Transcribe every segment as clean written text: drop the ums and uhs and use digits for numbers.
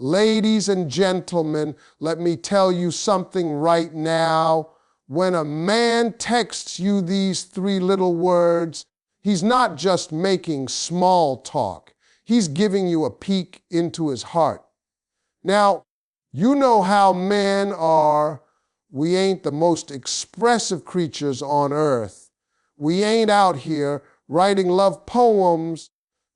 Ladies and gentlemen, let me tell you something right now. When a man texts you these three little words, he's not just making small talk. He's giving you a peek into his heart. Now, you know how men are. We ain't the most expressive creatures on earth. We ain't out here writing love poems,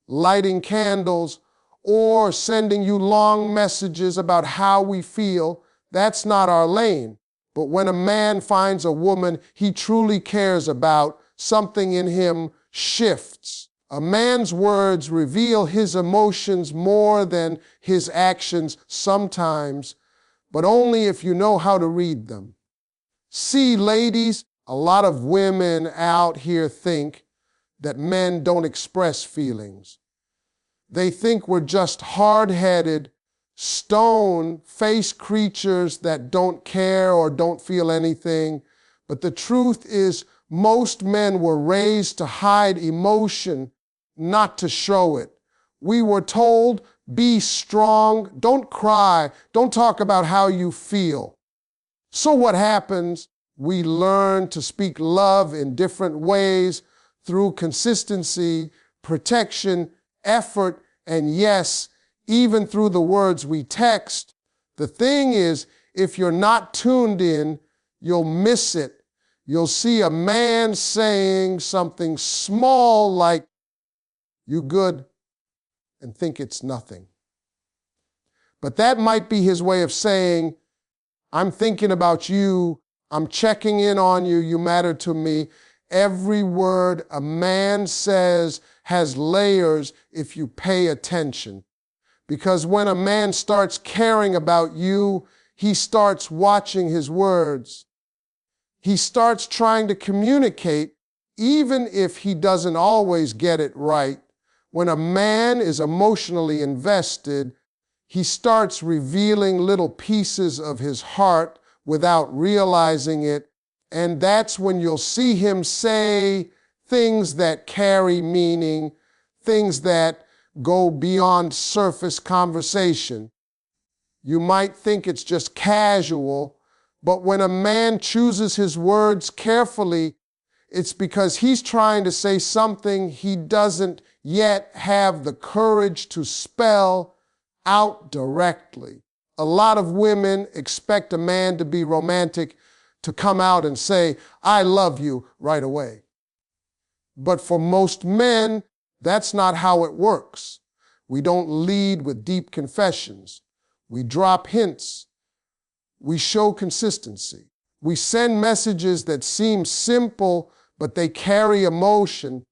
lighting candles, or sending you long messages about how we feel. That's not our lane. But when a man finds a woman he truly cares about, something in him shifts. A man's words reveal his emotions more than his actions sometimes, but only if you know how to read them. See, ladies, a lot of women out here think that men don't express feelings. They think we're just hard-headed, stone-faced creatures that don't care or don't feel anything. But the truth is, most men were raised to hide emotion, not to show it. We were told, be strong, don't cry, don't talk about how you feel. So what happens? We learn to speak love in different ways through consistency, protection, effort, and yes, even through the words we text. The thing is, if you're not tuned in, you'll miss it. You'll see a man saying something small like, "You good?" and think it's nothing. But that might be his way of saying, "I'm thinking about you, I'm checking in on you, you matter to me." Every word a man says has layers if you pay attention. Because when a man starts caring about you, he starts watching his words. He starts trying to communicate, even if he doesn't always get it right. When a man is emotionally invested, he starts revealing little pieces of his heart without realizing it. And that's when you'll see him say things that carry meaning, things that go beyond surface conversation. You might think it's just casual, but when a man chooses his words carefully, it's because he's trying to say something he doesn't yet have the courage to spell out directly. A lot of women expect a man to be romantic, to come out and say, "I love you," right away. But for most men, that's not how it works. We don't lead with deep confessions. We drop hints. We show consistency. We send messages that seem simple, but they carry emotion.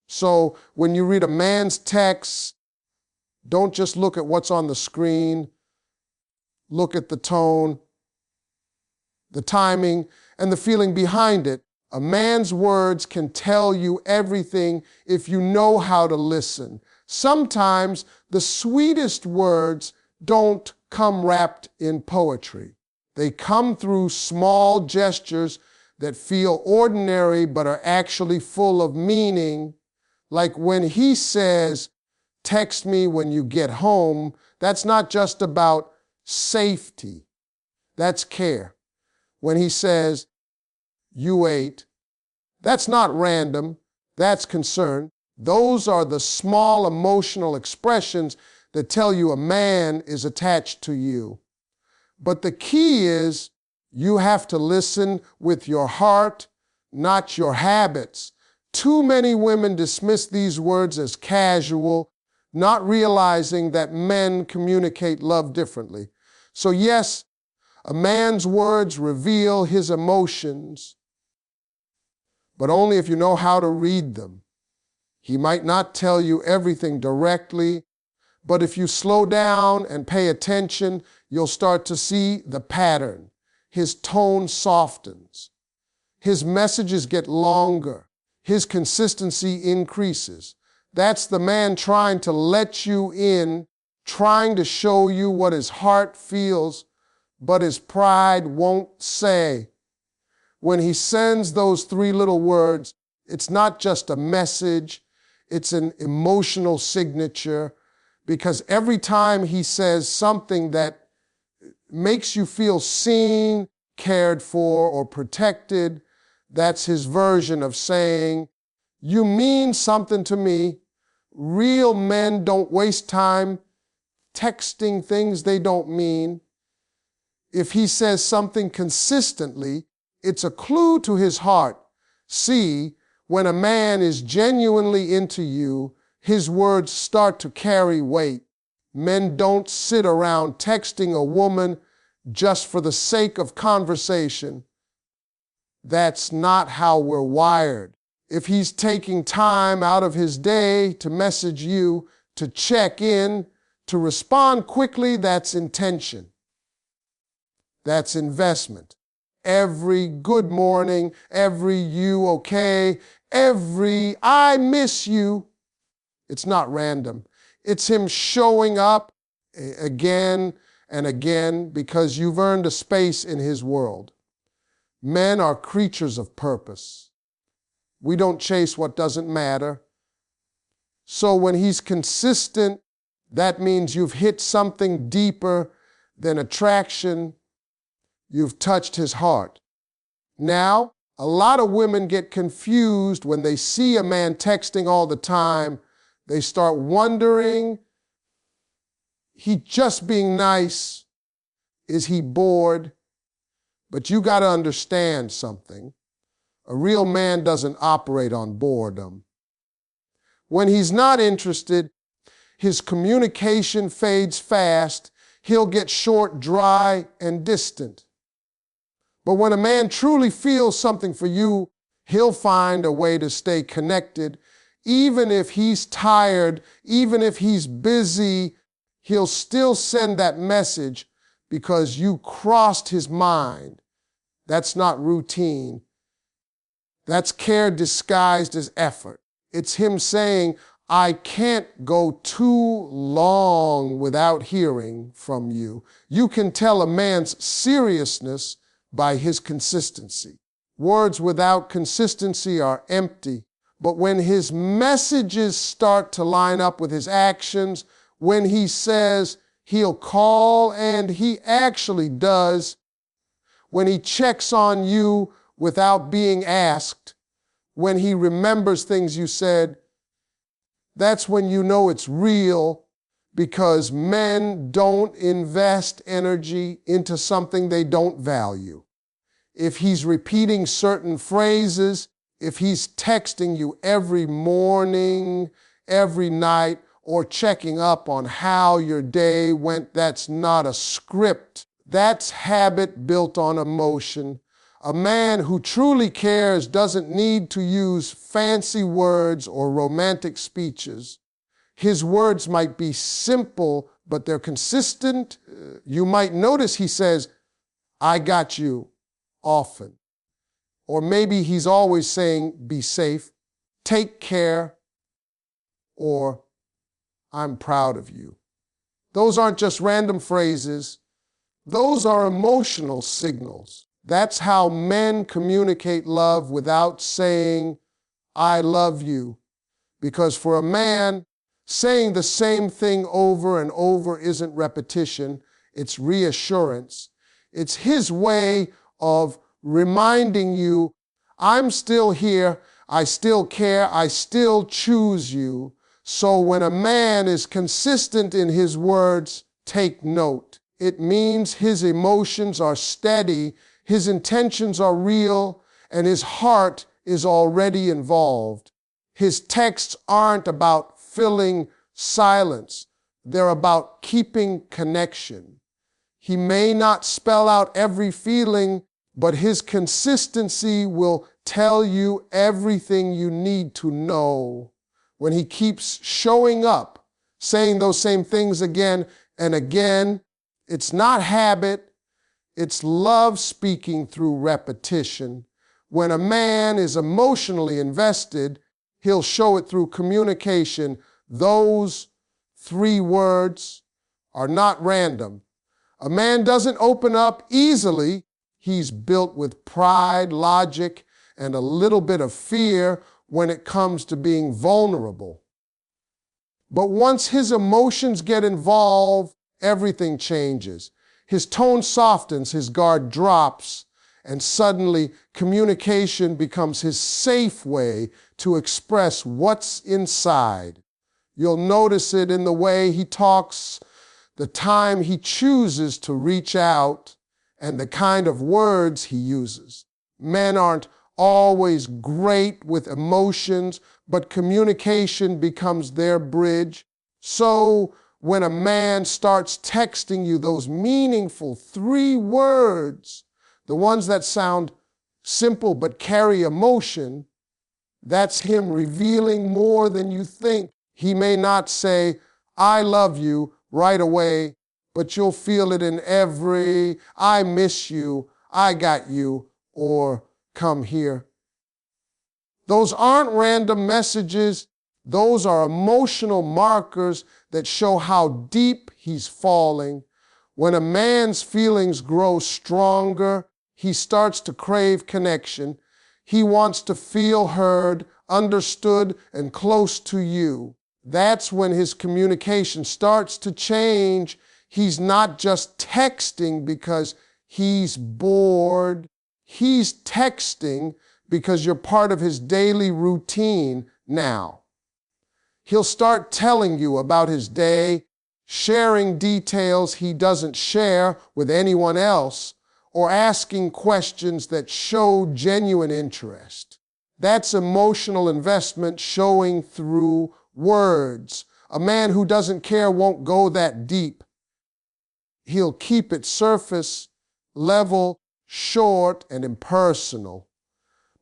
So when you read a man's text, don't just look at what's on the screen. Look at the tone, the timing, and the feeling behind it. A man's words can tell you everything if you know how to listen. Sometimes the sweetest words don't come wrapped in poetry. They come through small gestures that feel ordinary but are actually full of meaning. Like when he says, "Text me when you get home," that's not just about safety. That's care. When he says, "You ate," that's not random. That's concern. Those are the small emotional expressions that tell you a man is attached to you. But the key is you have to listen with your heart, not your habits. Too many women dismiss these words as casual, not realizing that men communicate love differently. So yes, a man's words reveal his emotions, but only if you know how to read them. He might not tell you everything directly, but if you slow down and pay attention, you'll start to see the pattern. His tone softens. His messages get longer. His consistency increases. That's the man trying to let you in, trying to show you what his heart feels, but his pride won't say. When he sends those three little words, it's not just a message, it's an emotional signature. because every time he says something that makes you feel seen, cared for, or protected, that's his version of saying, you mean something to me. Real men don't waste time texting things they don't mean. If he says something consistently, it's a clue to his heart. See, when a man is genuinely into you, his words start to carry weight. Men don't sit around texting a woman just for the sake of conversation. That's not how we're wired. If he's taking time out of his day to message you, to check in, to respond quickly, that's intention. That's investment. Every good morning, every you okay, every I miss you, it's not random. It's him showing up again and again because you've earned a space in his world. Men are creatures of purpose. We don't chase what doesn't matter. So when he's consistent, that means you've hit something deeper than attraction. You've touched his heart. Now, a lot of women get confused when they see a man texting all the time. They start wondering, he just being nice? Is he bored? But you got to understand something. A real man doesn't operate on boredom. When he's not interested, his communication fades fast. He'll get short, dry, and distant. But when a man truly feels something for you, he'll find a way to stay connected. Even if he's tired, even if he's busy, he'll still send that message because you crossed his mind. That's not routine. That's care disguised as effort. It's him saying, I can't go too long without hearing from you. You can tell a man's seriousness by his consistency. Words without consistency are empty. But when his messages start to line up with his actions, when he says he'll call and he actually does, when he checks on you without being asked, when he remembers things you said, that's when you know it's real, because men don't invest energy into something they don't value. If he's repeating certain phrases, if he's texting you every morning, every night, or checking up on how your day went, that's not a script. That's habit built on emotion. A man who truly cares doesn't need to use fancy words or romantic speeches. His words might be simple, but they're consistent. You might notice he says, I got you, often. Or maybe he's always saying, be safe, take care, or I'm proud of you. Those aren't just random phrases. Those are emotional signals. That's how men communicate love without saying, I love you. Because for a man, saying the same thing over and over isn't repetition, it's reassurance. It's his way of reminding you, I'm still here, I still care, I still choose you. So when a man is consistent in his words, take note. It means his emotions are steady, his intentions are real, and his heart is already involved. His texts aren't about filling silence. They're about keeping connection. He may not spell out every feeling, but his consistency will tell you everything you need to know. When he keeps showing up, saying those same things again and again, it's not habit, it's love speaking through repetition. When a man is emotionally invested, he'll show it through communication. Those 3 words are not random. A man doesn't open up easily. He's built with pride, logic, and a little bit of fear when it comes to being vulnerable. But once his emotions get involved, everything changes. His tone softens, his guard drops, and suddenly communication becomes his safe way to express what's inside. You'll notice it in the way he talks, the time he chooses to reach out, and the kind of words he uses. Men aren't always great with emotions, but communication becomes their bridge. So when a man starts texting you those meaningful 3 words, the ones that sound simple but carry emotion, that's him revealing more than you think. He may not say, "I love you," right away, but you'll feel it in every "I miss you," "I got you," or "come here." Those aren't random messages. Those are emotional markers that show how deep he's falling. When a man's feelings grow stronger, he starts to crave connection. He wants to feel heard, understood, and close to you. That's when his communication starts to change. He's not just texting because he's bored. He's texting because you're part of his daily routine now. He'll start telling you about his day, sharing details he doesn't share with anyone else, or asking questions that show genuine interest. That's emotional investment showing through words. A man who doesn't care won't go that deep. He'll keep it surface level, short, and impersonal.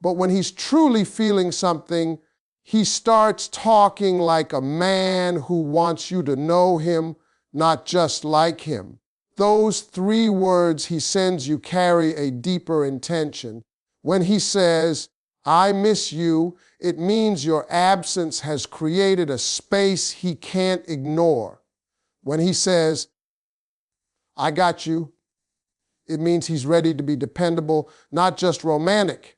But when he's truly feeling something, he starts talking like a man who wants you to know him, not just like him. Those 3 words he sends you carry a deeper intention. When he says, "I miss you," it means your absence has created a space he can't ignore. When he says, "I got you," it means he's ready to be dependable, not just romantic.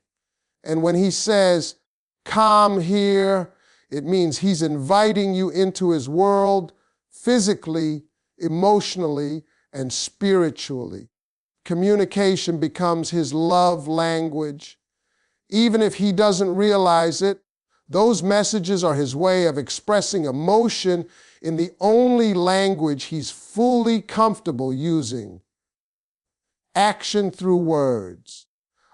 And when he says, "Come here," it means he's inviting you into his world physically, emotionally, and spiritually. Communication becomes his love language. Even if he doesn't realize it, those messages are his way of expressing emotion in the only language he's fully comfortable using. Action through words.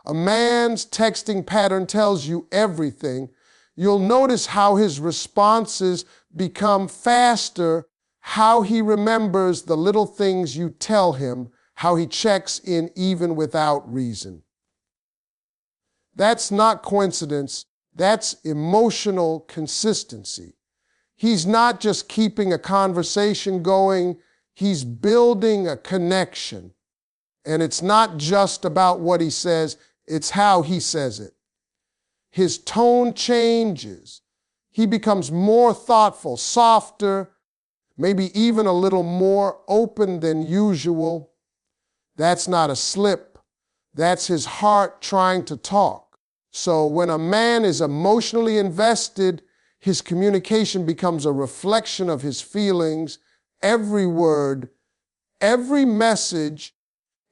A man's texting pattern tells you everything. You'll notice how his responses become faster, how he remembers the little things you tell him, how he checks in even without reason. That's not coincidence. That's emotional consistency. He's not just keeping a conversation going, he's building a connection. And it's not just about what he says, it's how he says it. His tone changes. He becomes more thoughtful, softer, maybe even a little more open than usual. That's not a slip. That's his heart trying to talk. So when a man is emotionally invested, his communication becomes a reflection of his feelings. Every word, every message,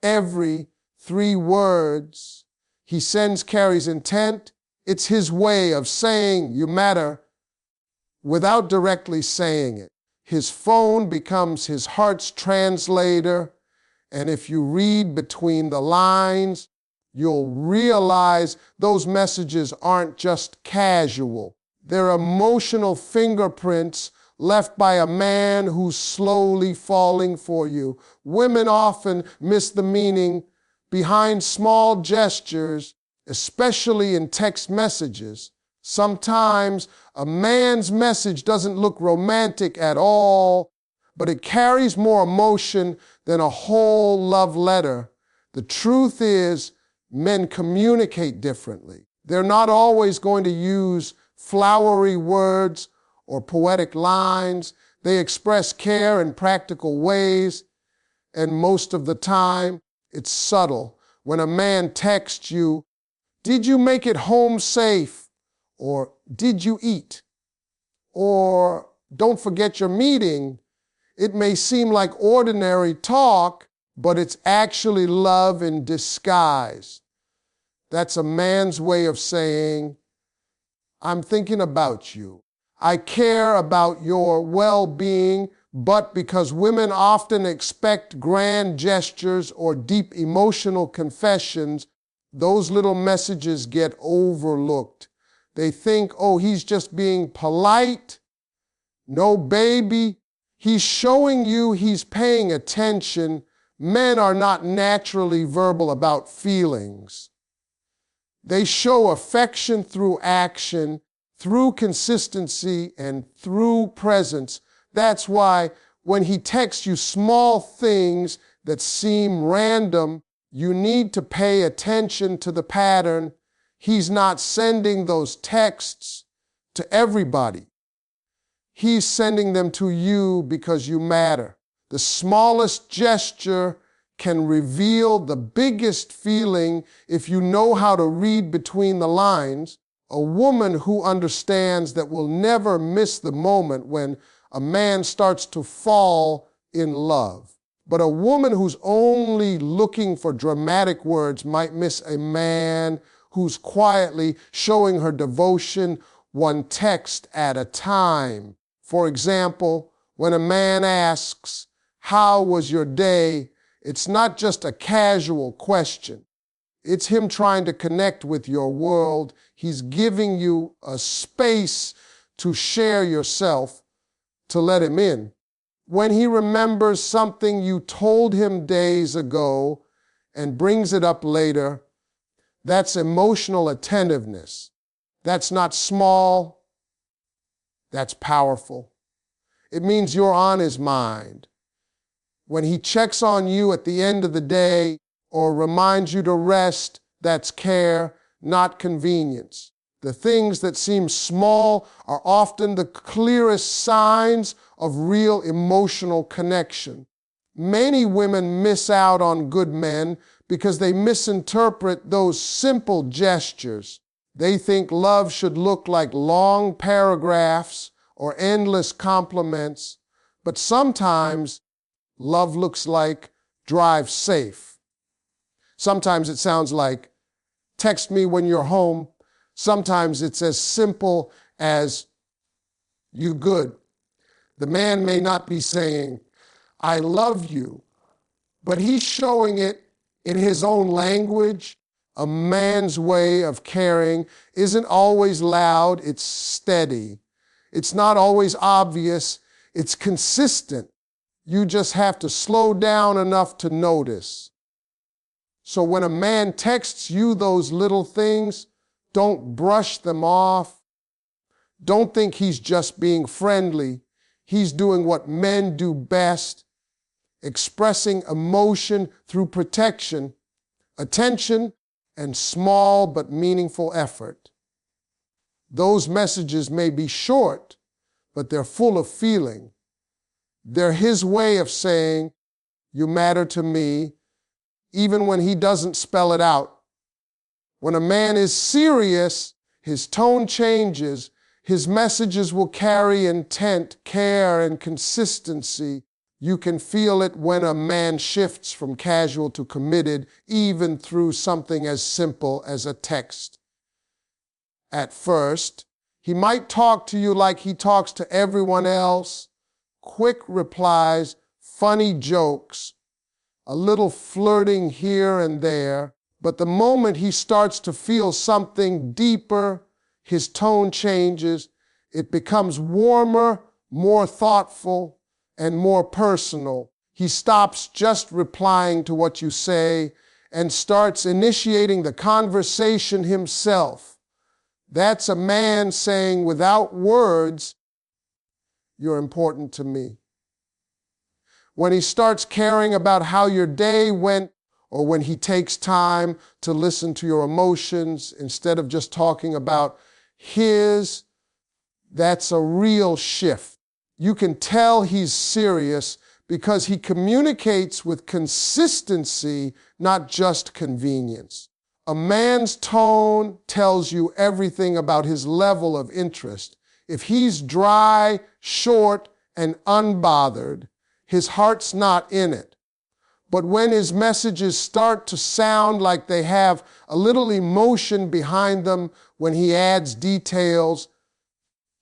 every 3 words he sends carries intent. It's his way of saying you matter without directly saying it. His phone becomes his heart's translator, and if you read between the lines, you'll realize those messages aren't just casual. They're emotional fingerprints left by a man who's slowly falling for you. Women often miss the meaning behind small gestures, especially in text messages. Sometimes a man's message doesn't look romantic at all, but it carries more emotion than a whole love letter. The truth is, men communicate differently. They're not always going to use flowery words or poetic lines. They express care in practical ways, and most of the time, it's subtle. When a man texts you, "Did you make it home safe?" or "Did you eat?" or don't forget your meeting. It may seem like ordinary talk, but it's actually love in disguise. That's a man's way of saying, I'm thinking about you. I care about your well-being, but because women often expect grand gestures or deep emotional confessions, those little messages get overlooked. They think, oh, he's just being polite. No, baby, he's showing you he's paying attention. Men are not naturally verbal about feelings. They show affection through action, through consistency, and through presence. That's why when he texts you small things that seem random, you need to pay attention to the pattern. He's not sending those texts to everybody. He's sending them to you because you matter. The smallest gesture can reveal the biggest feeling if you know how to read between the lines. A woman who understands that will never miss the moment when a man starts to fall in love. But a woman who's only looking for dramatic words might miss a man who's quietly showing her devotion one text at a time. For example, when a man asks, "How was your day?" it's not just a casual question. It's him trying to connect with your world. He's giving you a space to share yourself, to let him in. When he remembers something you told him days ago and brings it up later, that's emotional attentiveness. That's not small, that's powerful. It means you're on his mind. When he checks on you at the end of the day or reminds you to rest, that's care, not convenience. The things that seem small are often the clearest signs of real emotional connection. Many women miss out on good men because they misinterpret those simple gestures. They think love should look like long paragraphs or endless compliments, but sometimes love looks like drive safe. Sometimes it sounds like text me when you're home. Sometimes it's as simple as you good. The man may not be saying, I love you, but he's showing it in his own language. A man's way of caring isn't always loud, it's steady. It's not always obvious, it's consistent. You just have to slow down enough to notice. So when a man texts you those little things, don't brush them off. Don't think he's just being friendly. He's doing what men do best, expressing emotion through protection, attention, and small but meaningful effort. Those messages may be short, but they're full of feeling. They're his way of saying, you matter to me, even when he doesn't spell it out. When a man is serious, his tone changes. His messages will carry intent, care, and consistency. You can feel it when a man shifts from casual to committed, even through something as simple as a text. At first, he might talk to you like he talks to everyone else. Quick replies, funny jokes, a little flirting here and there. But the moment he starts to feel something deeper, his tone changes. It becomes warmer, more thoughtful, and more personal. He stops just replying to what you say and starts initiating the conversation himself. That's a man saying without words, you're important to me. When he starts caring about how your day went, or when he takes time to listen to your emotions instead of just talking about his, that's a real shift. You can tell he's serious because he communicates with consistency, not just convenience. A man's tone tells you everything about his level of interest. If he's dry, short, and unbothered, his heart's not in it. But when his messages start to sound like they have a little emotion behind them, when he adds details,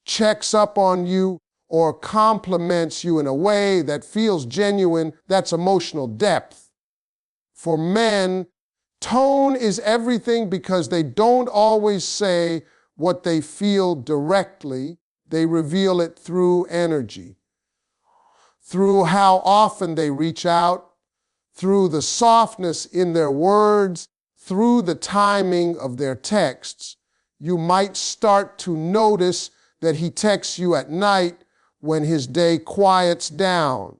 checks up on you, or compliments you in a way that feels genuine, that's emotional depth. For men, tone is everything because they don't always say what they feel directly. They reveal it through energy, through how often they reach out, through the softness in their words, through the timing of their texts. You might start to notice that he texts you at night when his day quiets down.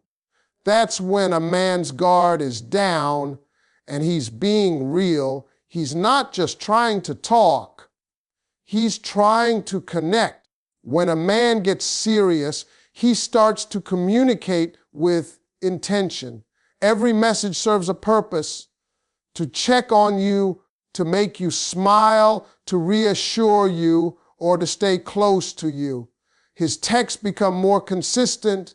That's when a man's guard is down and he's being real. He's not just trying to talk, he's trying to connect. When a man gets serious, he starts to communicate with intention. Every message serves a purpose: to check on you, to make you smile, to reassure you, or to stay close to you. His texts become more consistent,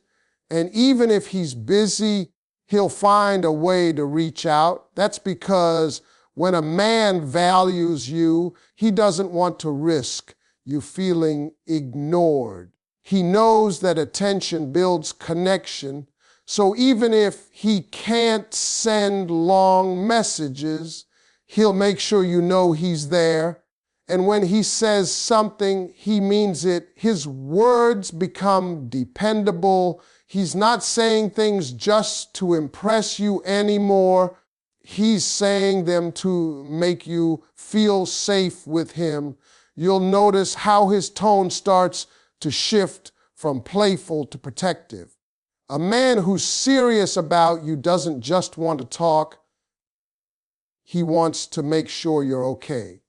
and even if he's busy, he'll find a way to reach out. That's because when a man values you, he doesn't want to risk you feeling ignored. He knows that attention builds connection, so even if he can't send long messages, he'll make sure you know he's there. And when he says something, he means it. His words become dependable. He's not saying things just to impress you anymore. He's saying them to make you feel safe with him. You'll notice how his tone starts to shift from playful to protective. A man who's serious about you doesn't just want to talk. He wants to make sure you're okay.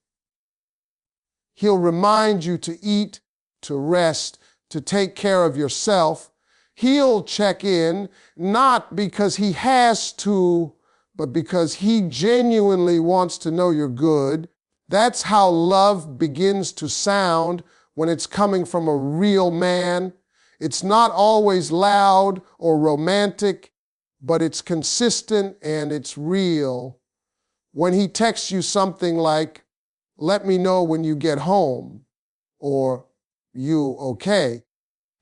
He'll remind you to eat, to rest, to take care of yourself. He'll check in, not because he has to, but because he genuinely wants to know you're good. That's how love begins to sound when it's coming from a real man. It's not always loud or romantic, but it's consistent and it's real. When he texts you something like, "Let me know when you get home," or "You okay?"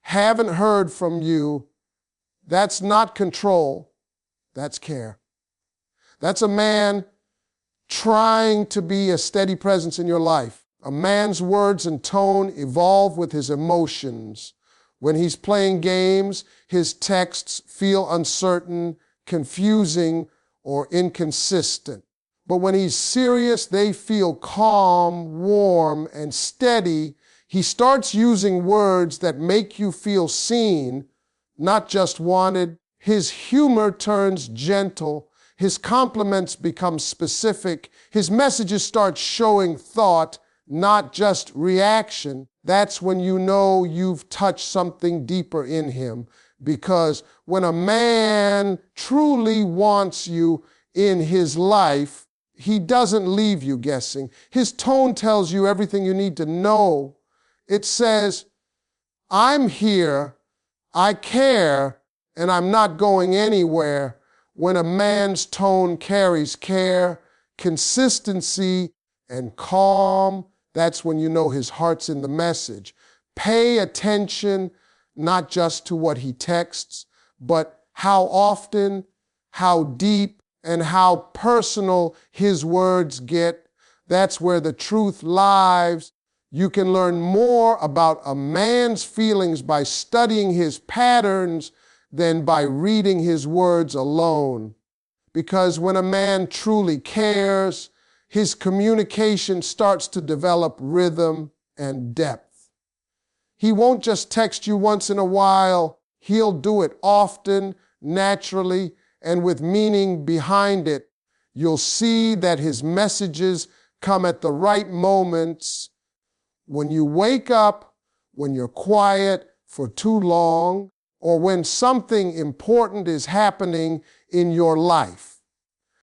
Haven't heard from you. That's not control, that's care. That's a man trying to be a steady presence in your life. A man's words and tone evolve with his emotions. When he's playing games, his texts feel uncertain, confusing, or inconsistent. But when he's serious, they feel calm, warm, and steady. He starts using words that make you feel seen, not just wanted. His humor turns gentle. His compliments become specific. His messages start showing thought, not just reaction. That's when you know you've touched something deeper in him. Because when a man truly wants you in his life, he doesn't leave you guessing. His tone tells you everything you need to know. It says, "I'm here, I care, and I'm not going anywhere." When a man's tone carries care, consistency, and calm, that's when you know his heart's in the message. Pay attention, not just to what he texts, but how often, how deep, and how personal his words get. That's where the truth lies. You can learn more about a man's feelings by studying his patterns than by reading his words alone. Because when a man truly cares, his communication starts to develop rhythm and depth. He won't just text you once in a while. He'll do it often, naturally, and with meaning behind it. You'll see that his messages come at the right moments. When you wake up, when you're quiet for too long, or when something important is happening in your life.